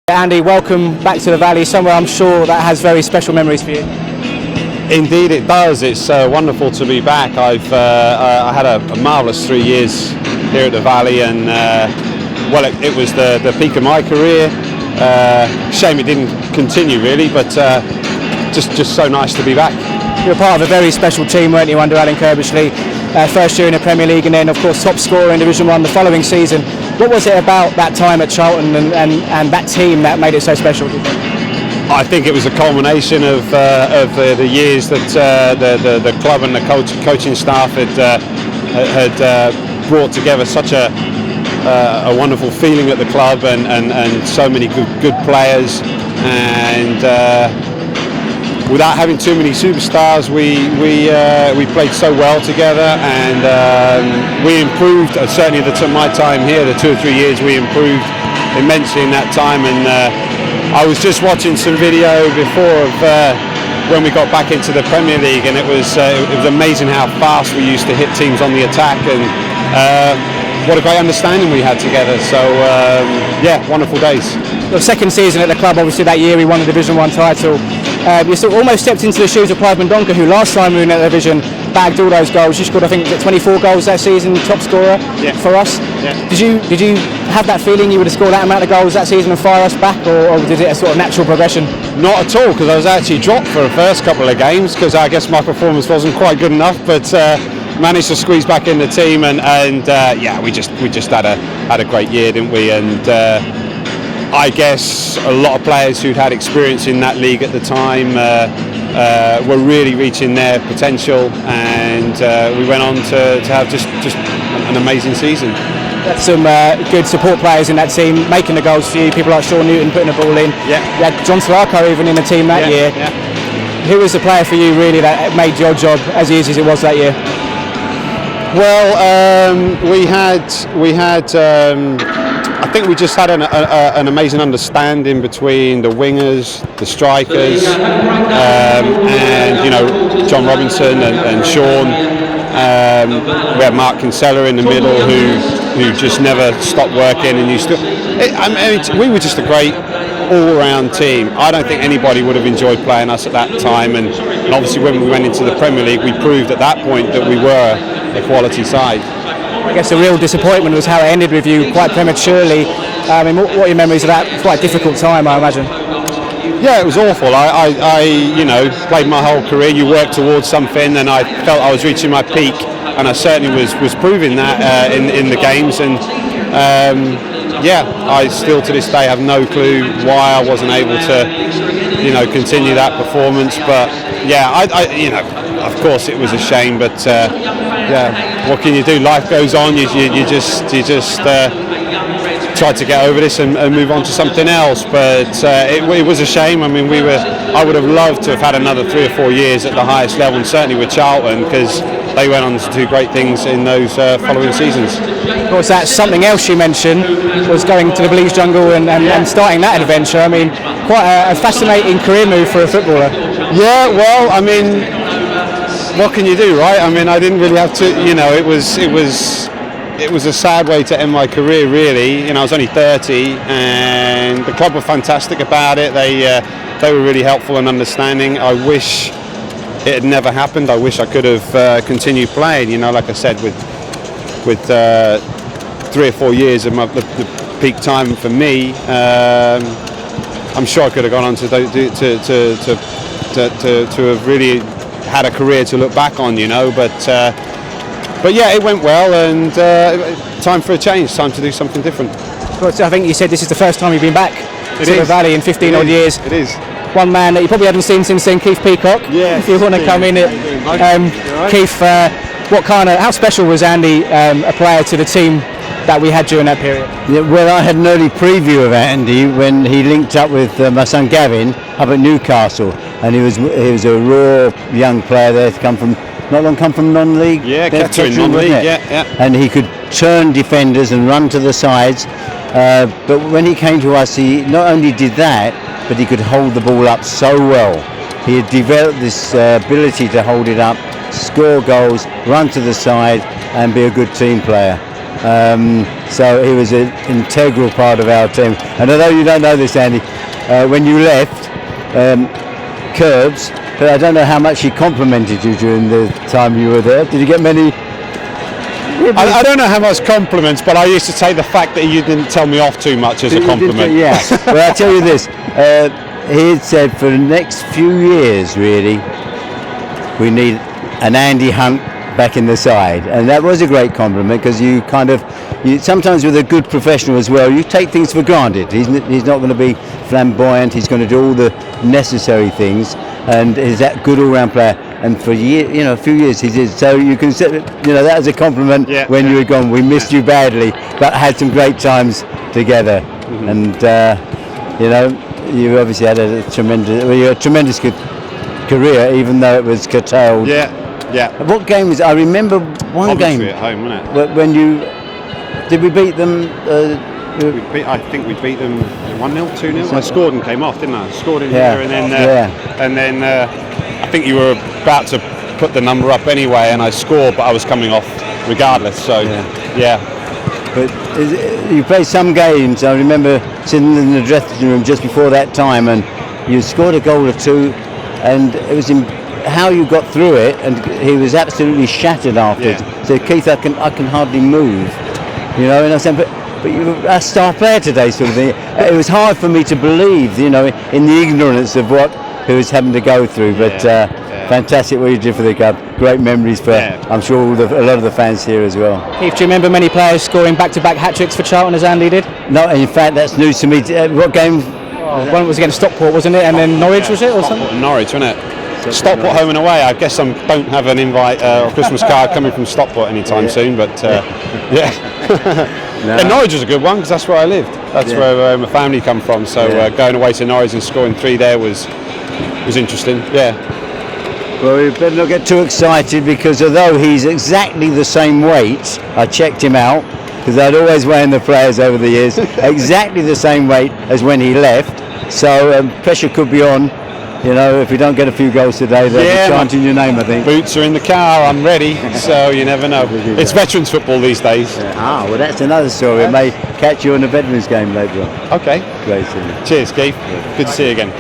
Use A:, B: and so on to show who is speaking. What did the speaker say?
A: Andy, welcome back to the Valley, somewhere I'm sure that has very special memories for you.
B: Indeed it does. It's wonderful to be back. I had a marvellous 3 years here at the Valley, and well, it was the peak of my career. Shame it didn't continue really, but just so nice to be back.
A: You were part of a very special team, weren't you, under Alan Kirbishley? First year in the Premier League, and then of course top scorer in Division 1 the following season. What was it about that time at Charlton and that team that made it so special, do you think?
B: I think it was a culmination of the years that the club and the coaching staff had brought together such a wonderful feeling at the club, and so many good players, and without having too many superstars, we played so well together, and we improved. Certainly my time here, the 2 or 3 years, we improved immensely in that time. And I was just watching some video before of when we got back into the Premier League, and it was amazing how fast we used to hit teams on the attack, and what a great understanding we had together. So yeah, wonderful days.
A: Your second season at the club, obviously that year we won the Division 1 title. You sort of almost stepped into the shoes of Clive Mendonca, who last time we were in that division bagged all those goals. You scored, I think, 24 goals that season, top scorer for us.
B: Yeah.
A: Did you have that feeling you would have scored that amount of goals that season and fire us back, or did it a sort of natural progression?
B: Not at all, because I was actually dropped for the first couple of games because I guess my performance wasn't quite good enough, but managed to squeeze back in the team, and yeah, we just had a great year, didn't we? And I guess a lot of players who'd had experience in that league at the time were really reaching their potential, and we went on to have just an amazing season.
A: That's some good support players in that team, making the goals for you, people like Sean Newton putting the ball in.
B: Yeah.
A: You had John Slarko even in the team that year.
B: Yeah.
A: Who was the player for you really that made your job as easy as it was that year?
B: Well, we had. I think we just had an amazing understanding between the wingers, the strikers, and John Robinson and Sean. We had Mark Kinsella in the middle, who just never stopped working, and we were just a great all-round team. I don't think anybody would have enjoyed playing us at that time, and obviously when we went into the Premier League, we proved at that point that we were a quality side.
A: I guess the real disappointment was how it ended with you quite prematurely. I mean, what are your memories of that? It was quite a difficult time, I imagine.
B: Yeah, it was awful. I played my whole career. You work towards something, and I felt I was reaching my peak, and I certainly was proving that in the games. And yeah, I still to this day have no clue why I wasn't able to, continue that performance. But yeah, of course it was a shame, but yeah, what can you do? Life goes on. You just try to get over this and move on to something else. But it was a shame. I mean, I would have loved to have had another 3 or 4 years at the highest level, and certainly with Charlton, because they went on to do great things in those following seasons.
A: Of course, that's something else you mentioned, was going to the Blues Jungle and starting that adventure. I mean, quite a fascinating career move for a footballer.
B: Yeah, well, I mean, what can you do, right? I mean, I didn't really have to, it was a sad way to end my career, really. I was only 30, and the club were fantastic about it. They were really helpful and understanding. I wish it had never happened. I wish I could have continued playing. Like I said, with 3 or 4 years of the peak time for me, I'm sure I could have gone on to have really had a career to look back on. But yeah, it went well, and time for a change, time to do something different.
A: Well, I think you said this is the first time you've been back to the Valley in 15 odd years.
B: It is.
A: One man that you probably haven't seen since then, Keith Peacock.
B: Yes.
A: If you want to come in, Keith, how special was Andy, a player to the team that we had during that period?
C: Yeah, well, I had an early preview of Andy when he linked up with my son Gavin up at Newcastle, and he was a raw young player there to come from non-league.
B: Yeah, Kettering non-league. Yeah.
C: And he could turn defenders and run to the sides. But when he came to us, he not only did that, but he could hold the ball up so well. He had developed this ability to hold it up, score goals, run to the side, and be a good team player. So he was an integral part of our team. And although you don't know this, Andy, when you left, Curbs, but I don't know how much he complimented you during the time you were there. Did you get many?
B: I don't know how much compliments, but I used to take the fact that you didn't tell me off too much as a compliment.
C: Yeah. Well, I'll tell you this. He had said for the next few years, really, we need an Andy Hunt back in the side, and that was a great compliment, because you sometimes with a good professional as well, you take things for granted. He's not going to be flamboyant. He's going to do all the necessary things, and he's that good all-round player. And for a few years he did. So you can say, that was a compliment when you were gone. We missed you badly, but had some great times together. Mm-hmm. And you obviously had a tremendous good career, even though it was curtailed.
B: Yeah.
C: What game was? I remember one
B: Obviously
C: game
B: at home, wasn't it?
C: when did we beat them?
B: I think we beat them 1-0, 2-0. I scored and came off, didn't I? Scored in here, and then I think you were about to put the number up anyway, and I scored, but I was coming off regardless. So
C: But you played some games. I remember sitting in the dressing room just before that time, and you scored a goal or two, and it was in how you got through it, and he was absolutely shattered afterwards. So Keith, I can hardly move, and I said, but you're a star player today, sort of thing. It was hard for me to believe, in the ignorance of what he was having to go through. But fantastic what you did for the club. Great memories for, I'm sure, a lot of the fans here as well.
A: Keith, do you remember many players scoring back-to-back hat-tricks for Charlton as Andy did?
C: No, in fact, that's news to me. What game?
A: One was against Stockport, wasn't it? And then Norwich, was it, or something?
B: Norwich, wasn't it? Stockport home and away. I guess I don't have an invite or Christmas card coming from Stockport anytime soon, but And Norwich was a good one, because that's where I lived. That's where my family come from. So going away to Norwich and scoring 3 there was interesting. Yeah.
C: Well, we better not get too excited, because although he's exactly the same weight, I checked him out, because I'd always weighed the players over the years, exactly the same weight as when he left. So pressure could be on. If we don't get a few goals today, they'll be chanting your name, I think.
B: Boots are in the car, I'm ready, so you never know. It's veterans football these days.
C: Well, that's another story. It may catch you in a veterans game later on.
B: Okay.
C: Great seeing you.
B: Cheers, Keith. Good to see you again.